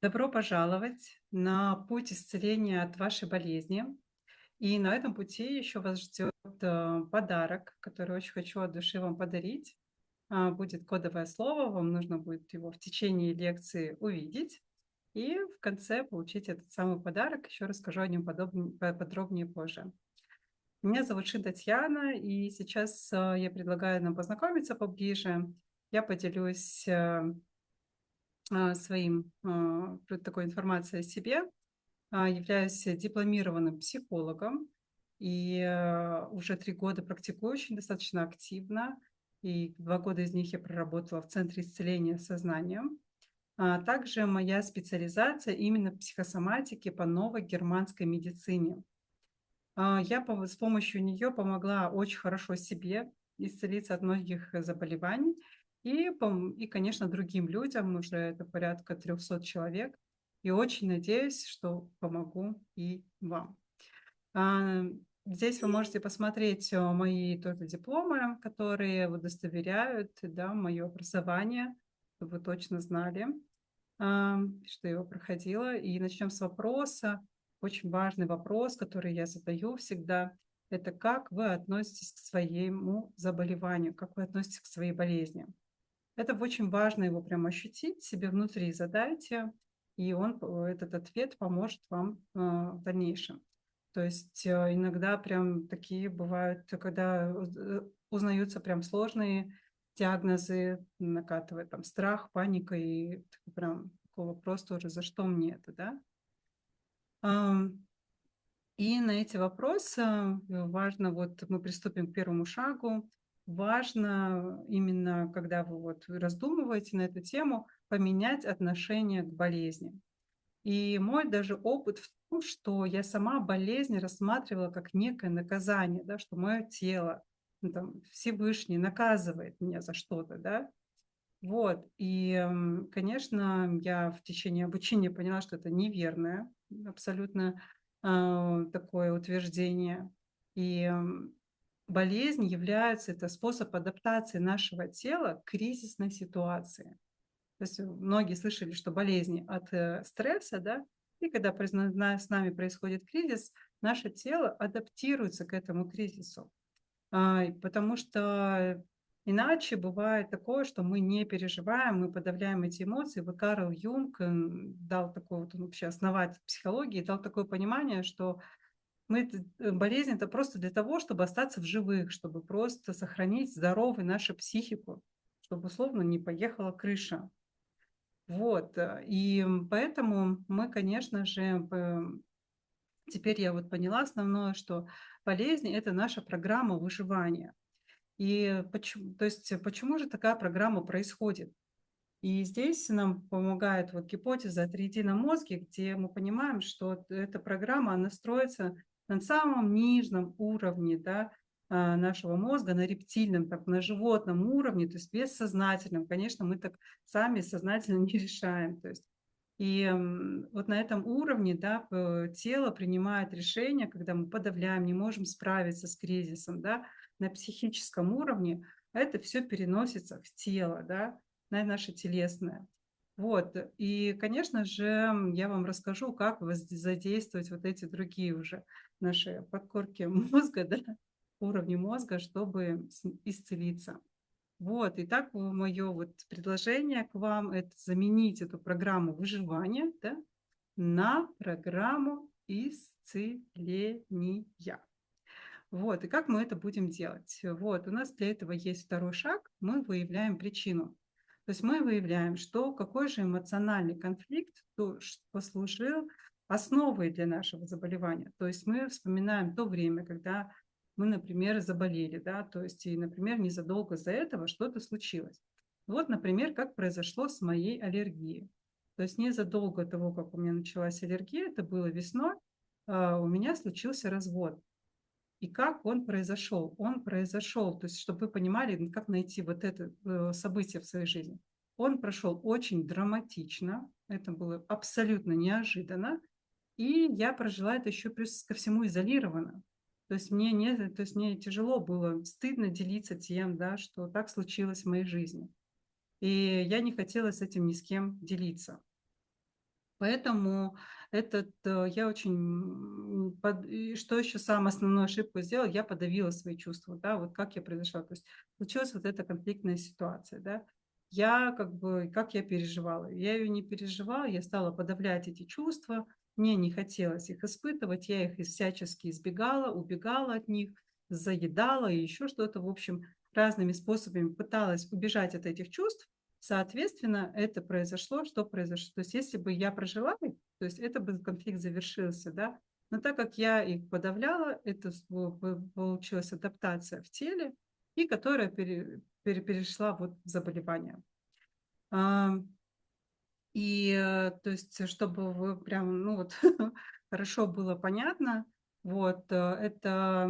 Добро пожаловать на путь исцеления от вашей болезни. И на этом пути еще вас ждет подарок, который очень хочу от души вам подарить. Будет кодовое слово, вам нужно будет его в течение лекции увидеть. И в конце получить этот самый подарок. Еще расскажу о нем подробнее позже. Меня зовут Татьяна, и сейчас я предлагаю нам познакомиться поближе. Я поделюсь такой информацией о себе. Являюсь дипломированным психологом и уже 3 года практикующим достаточно активно. И 2 года из них я проработала в Центре исцеления сознанием. Также моя специализация именно в психосоматике по новой германской медицине. С помощью нее помогла очень хорошо себе исцелиться от многих заболеваний и, конечно, другим людям, уже это порядка 300 человек. И очень надеюсь, что помогу и вам. А, Здесь вы можете посмотреть мои тоже дипломы, которые удостоверяют, да, мое образование, чтобы вы точно знали, что я его проходила. И начнем с вопроса. Очень важный вопрос, который я задаю всегда. Это как вы относитесь к своему заболеванию, как вы относитесь к своей болезни. Это очень важно его прям ощутить, себе внутри задайте, и этот ответ поможет вам в дальнейшем. То есть иногда прям такие бывают, когда узнаются прям сложные диагнозы, накатывает там страх, паника и прям такой вопрос тоже, за что мне это, да? Ам, И на эти вопросы важно, вот мы приступим к первому шагу, важно именно, когда вы вот раздумываете на эту тему, поменять отношение к болезни. И мой даже опыт в том, что я сама болезнь рассматривала как некое наказание, да, что мое тело, ну, там, Всевышний наказывает меня за что-то, да. Вот. И, конечно, я в течение обучения поняла, что это неверное абсолютно такое утверждение. И болезнь является это способ адаптации нашего тела к кризисной ситуации. То есть многие слышали, что болезни от стресса, да, и когда с нами происходит кризис, наше тело адаптируется к этому кризису. Потому что иначе бывает такое, что мы не переживаем, мы подавляем эти эмоции. Вот Карл Юнг дал такой вот, он вообще основатель психологии, дал такое понимание, что болезнь это просто для того, чтобы остаться в живых, чтобы просто сохранить здоровой нашу психику, чтобы условно не поехала крыша. Вот, поэтому мы, конечно же, теперь я вот поняла основное, что болезнь – это наша программа выживания. Почему же такая программа происходит? И здесь нам помогает вот гипотеза о триедином мозге, где мы понимаем, что эта программа, она строится на самом нижнем уровне, да, нашего мозга, на рептильном, так, на животном уровне, то есть бессознательном. Конечно, мы так сами сознательно не решаем. То есть вот на этом уровне, да, тело принимает решение, когда мы подавляем, не можем справиться с кризисом, да, на психическом уровне, это все переносится в тело, да, на наше телесное. Вот. И, конечно же, я вам расскажу, как задействовать вот эти другие уже наши подкорки мозга, да, уровни мозга, чтобы исцелиться. Вот, итак, мое вот предложение к вам – это заменить эту программу выживания, да, на программу исцеления. Вот, и как мы это будем делать? Вот, у нас для этого есть второй шаг, мы выявляем причину. То есть мы выявляем, какой же эмоциональный конфликт послужил основой для нашего заболевания. То есть мы вспоминаем то время, когда мы, например, заболели, да, то есть и, например, незадолго до этого что-то случилось. Вот, например, как произошло с моей аллергией. То есть незадолго до того, как у меня началась аллергия, это было весной, у меня случился развод. И как он произошел? Он произошел, то есть, чтобы вы понимали, как найти вот это событие в своей жизни. Он прошел очень драматично, это было абсолютно неожиданно, и я прожила это еще плюс ко всему изолированно. То есть мне тяжело было, стыдно делиться тем, да, что так случилось в моей жизни. И я не хотела с этим ни с кем делиться. Поэтому я очень, и что еще самую основную ошибку сделала, я подавила свои чувства, да, вот как я произошла. То есть случилась вот эта конфликтная ситуация, да. Я как бы, как я переживала? Я ее не переживала, я стала подавлять эти чувства, мне не хотелось их испытывать, я их всячески избегала, убегала от них, заедала и еще что-то, в общем, разными способами пыталась убежать от этих чувств. Соответственно, это произошло, что произошло. То есть если бы я прожила их, то есть это бы конфликт завершился, да. Но так как я их подавляла, это получилась адаптация в теле, и которая перешла вот в заболевание. А, то есть, чтобы вы прям, ну вот, хорошо было понятно, вот, то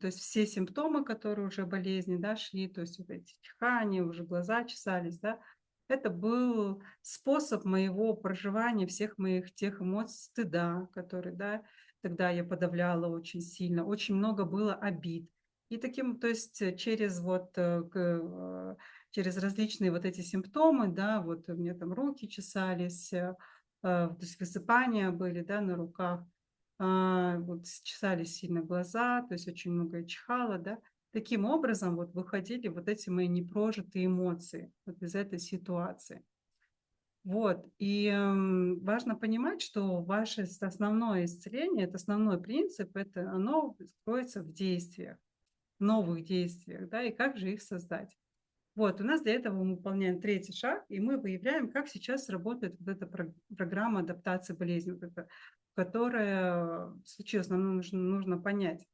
есть все симптомы, которые уже болезни, да, шли, то есть вот эти чихания, уже глаза чесались, да, это был способ моего проживания всех моих тех эмоций стыда, которые, да, тогда я подавляла очень сильно, очень много было обид. И таким, то есть через различные вот эти симптомы, да, вот у меня там руки чесались, то есть высыпания были, да, на руках, вот чесались сильно глаза, то есть очень много я чихала, да. Таким образом вот выходили вот эти мои непрожитые эмоции вот из этой ситуации. Вот, важно понимать, что ваше основное исцеление, это основной принцип, это оно кроется в действиях, новых действиях, да, и как же их создать. Вот, у нас для этого мы выполняем третий шаг, и мы выявляем, как сейчас работает вот эта программа адаптации болезни, вот эта, которая случилась, нам нужно понять.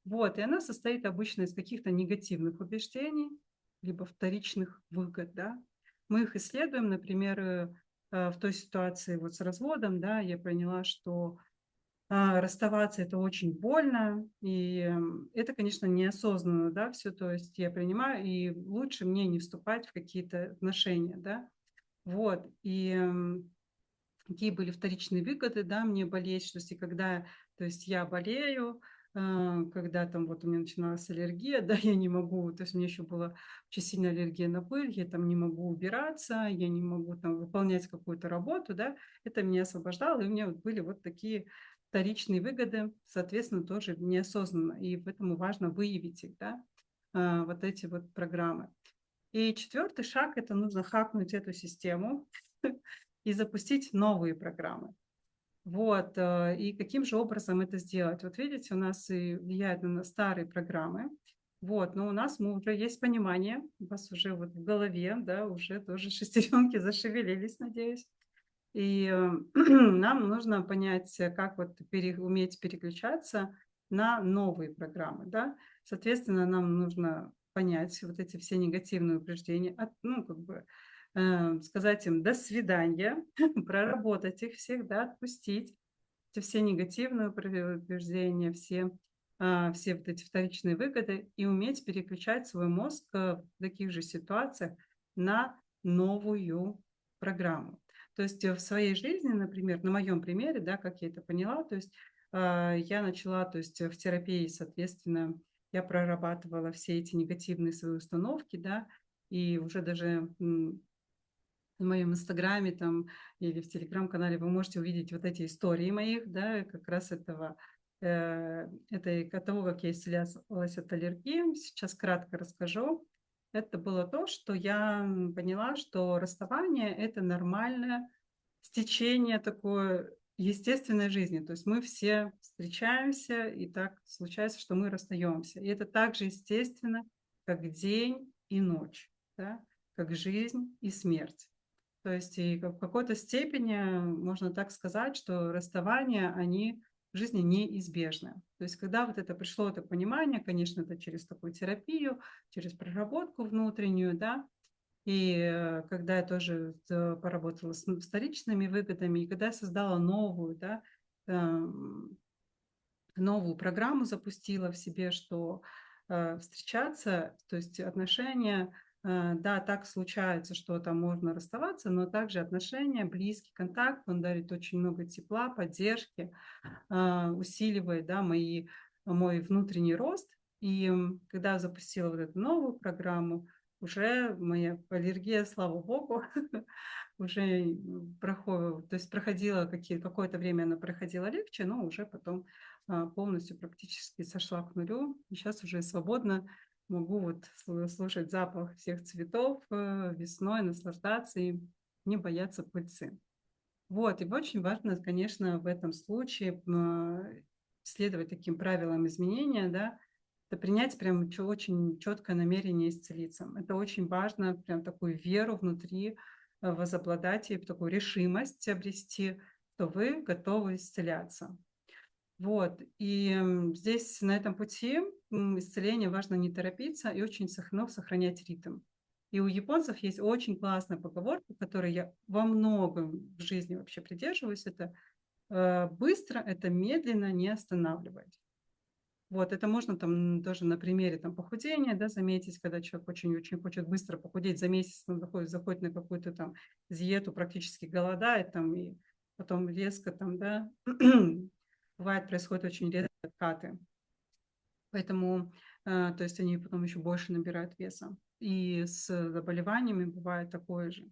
Вот, и она состоит обычно из каких-то негативных убеждений, либо вторичных выгод, да. Мы их исследуем, например, в той ситуации вот с разводом, да, я поняла, что расставаться — это очень больно, и, это, конечно, неосознанно, да, все. То есть я принимаю, и лучше мне не вступать в какие-то отношения, да. Вот, какие были вторичные выгоды, да, мне болеть, то есть и когда, то есть я болею, когда там вот у меня начиналась аллергия, да, я не могу, то есть у меня еще была очень сильная аллергия на пыль, я там не могу убираться, я не могу там выполнять какую-то работу, да, это меня освобождало, и у меня вот были вот такие вторичные выгоды, соответственно, тоже неосознанно, и поэтому важно выявить их, да, вот эти вот программы. И четвертый шаг — это нужно хакнуть эту систему и запустить новые программы. Вот, и каким же образом это сделать? Вот видите, у нас и влияют на нас старые программы, вот, но у нас мы уже есть понимание, у вас уже вот в голове, да, уже тоже шестеренки зашевелились, надеюсь. И нам нужно понять, как вот уметь переключаться на новые программы, да. Соответственно, нам нужно понять вот эти все негативные убеждения, ну, как бы сказать им «до свидания», проработать их всех, да, отпустить эти все негативные убеждения, все вот эти вторичные выгоды и уметь переключать свой мозг в таких же ситуациях на новую программу. То есть в своей жизни, например, на моем примере, да, как я это поняла, то есть я начала, то есть в терапии, соответственно, я прорабатывала все эти негативные свои установки, да, и уже даже в моем инстаграме там или в телеграм-канале вы можете увидеть вот эти истории моих, да, как раз от того, как я исцелялась от аллергии. Сейчас кратко расскажу. Это было то, что я поняла, что расставание — это нормальное стечение такое естественной жизни. То есть мы все встречаемся, и так случается, что мы расстаемся. И это так же естественно, как день и ночь, да, как жизнь и смерть. То есть и в какой-то степени можно так сказать, что расставания, они в жизни неизбежны. То есть когда вот это пришло, это понимание, конечно, это через такую терапию, через проработку внутреннюю, да, и когда я тоже поработала с вторичными выгодами, и когда я создала новую, да, эм, новую программу запустила в себе, что встречаться, то есть отношения, да, так случается, что там можно расставаться, но также отношения, близкий контакт, он дарит очень много тепла, поддержки, усиливает, да, мой внутренний рост. И когда я запустила вот эту новую программу, уже моя аллергия, слава богу, уже то есть какое-то время она проходила легче, но уже потом полностью практически сошла к нулю. И сейчас уже свободно могу вот слушать запах всех цветов весной, наслаждаться им, не бояться пыльцы. Вот, и очень важно, конечно, в этом случае следовать таким правилам изменения, да, это принять прям очень четкое намерение исцелиться. Это очень важно, прям такую веру внутри возобладать и такую решимость обрести, что вы готовы исцеляться. Вот, и здесь на этом пути исцеления важно не торопиться и очень сохранять ритм. И у японцев есть очень классная поговорка, которой я во многом в жизни вообще придерживаюсь. Это быстро, это медленно, не останавливаясь. Вот, это можно там тоже на примере там похудения, да, заметить, когда человек очень-очень хочет быстро похудеть, за месяц он заходит на какую-то там диету, практически голодает там, и потом резко там, да, бывает, происходят очень резкие откаты. Поэтому, то есть они потом еще больше набирают веса. И с заболеваниями бывает такое же.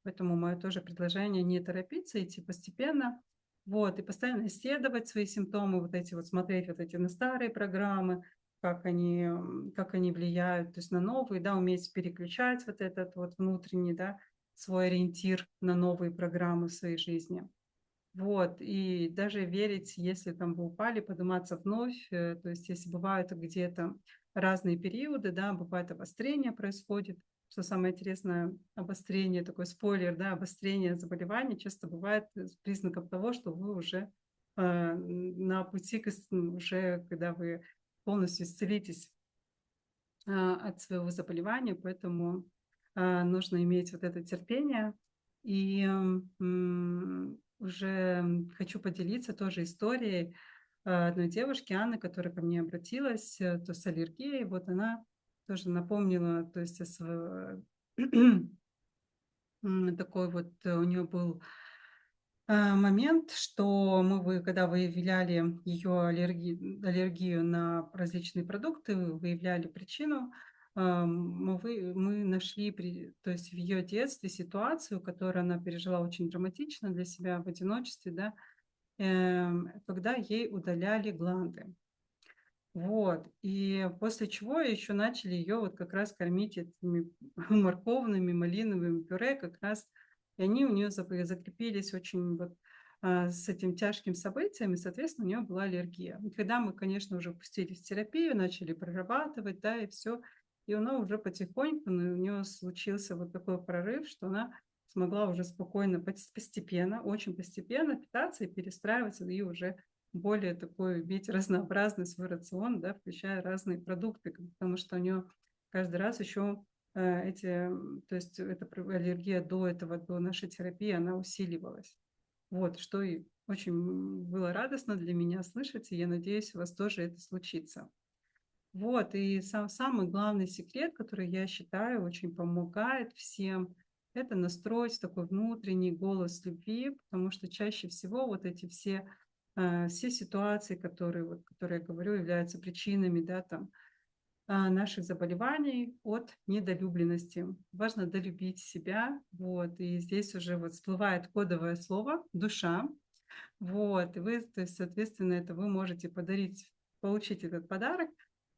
Поэтому мое тоже предложение не торопиться, идти постепенно. Вот, и постоянно исследовать свои симптомы, вот эти вот, смотреть вот эти на старые программы, как они влияют, то есть на новые, да, уметь переключать вот этот вот внутренний, да, свой ориентир на новые программы в своей жизни. Вот, и даже верить, если там вы упали, подниматься вновь. То есть если бывают где-то разные периоды, да, бывает обострение происходит. Что самое интересное, обострение, такой спойлер, да, обострение заболеваний часто бывает признаком того, что вы уже на пути уже, когда вы полностью исцелитесь от своего заболевания, поэтому нужно иметь вот это терпение. И уже хочу поделиться тоже историей одной девушки, Анны, которая ко мне обратилась, то с аллергией. Вот она тоже напомнила, то есть такой вот у нее был момент, что когда выявляли ее аллергию на различные продукты, выявляли причину, мы нашли, то есть в ее детстве ситуацию, которую она пережила очень драматично для себя в одиночестве, да, когда ей удаляли гланды. Вот. И после чего еще начали ее вот как раз кормить этими морковными, малиновыми пюре как раз. И они у нее закрепились очень вот с этим тяжким событием, и, соответственно, у нее была аллергия. И когда мы, конечно, уже пустились в терапию, начали прорабатывать, да, и все, и она уже потихоньку, ну, у нее случился вот такой прорыв, что она смогла уже спокойно, постепенно, очень постепенно питаться и перестраиваться, и уже более такой иметь разнообразный свой рацион, да, включая разные продукты, потому что у нее каждый раз еще то есть эта аллергия до этого, до нашей терапии, она усиливалась. Вот, что и очень было радостно для меня слышать, и я надеюсь, у вас тоже это случится. Вот, и самый главный секрет, который, я считаю, очень помогает всем, это настроить такой внутренний голос любви, потому что чаще всего вот эти все ситуации, которые я говорю, являются причинами, да, там, наших заболеваний от недолюбленности. Важно долюбить себя, вот, и здесь уже вот всплывает кодовое слово «душа», вот, и вы, то есть, соответственно, это вы можете получить этот подарок.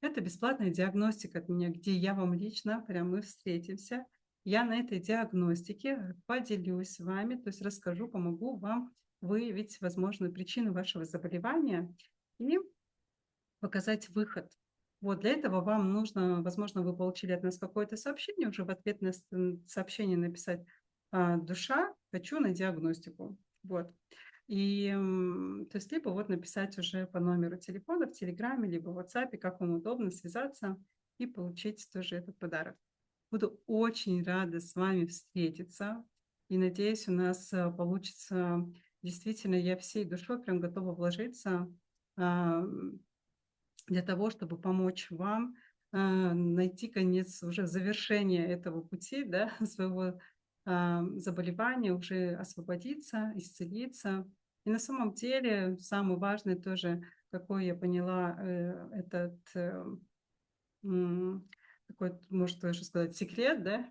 Это бесплатная диагностика от меня, где я вам лично, прям мы встретимся. Я на этой диагностике поделюсь с вами, то есть расскажу, помогу вам выявить возможную причину вашего заболевания и показать выход. Вот для этого вам нужно, возможно, вы получили от нас какое-то сообщение, уже в ответ на сообщение написать «Душа, хочу на диагностику». Вот. И, то есть, либо вот написать уже по номеру телефона в Телеграме, либо в WhatsApp, как вам удобно связаться и получить тоже этот подарок. Буду очень рада с вами встретиться и надеюсь, у нас получится. Действительно, я всей душой прям готова вложиться а, для того, чтобы помочь вам найти конец, уже завершение этого пути, да, своего заболевания, уже освободиться, исцелиться. И на самом деле самый важный тоже, какой я поняла, м, такой, может даже сказать, секрет, да,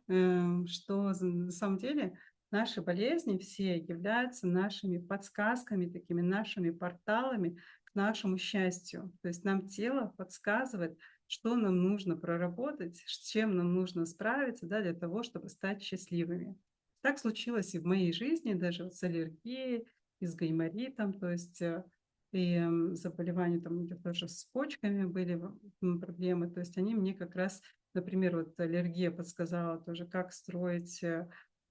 что на самом деле наши болезни все являются нашими подсказками, такими нашими порталами к нашему счастью. То есть нам тело подсказывает, что нам нужно проработать, с чем нам нужно справиться, да, для того, чтобы стать счастливыми. Так случилось и в моей жизни, даже вот с аллергией, и с гайморитом, то есть заболевания там у меня тоже с почками были проблемы, то есть они мне как раз, например, вот аллергия подсказала тоже, как строить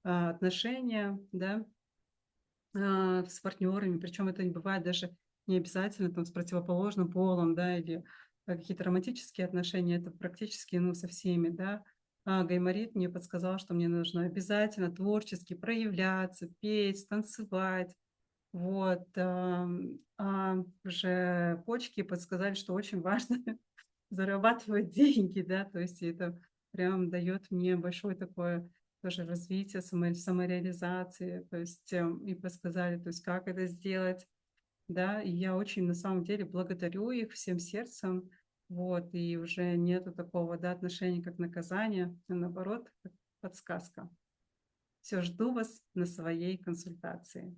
отношения, да, с партнерами, причем это не бывает даже не обязательно там с противоположным полом, да, или какие-то романтические отношения, это практически, ну, со всеми, да. Гайморит мне подсказал, что мне нужно обязательно творчески проявляться, петь, танцевать, вот, уже почки подсказали, что очень важно зарабатывать деньги, да, то есть это прям дает мне большое такое тоже развитие самореализации, то есть, и подсказали, то есть как это сделать, да. И я очень на самом деле благодарю их всем сердцем, вот, и уже нету такого, да, отношения как наказание, а наоборот, как подсказка. Все, жду вас на своей консультации.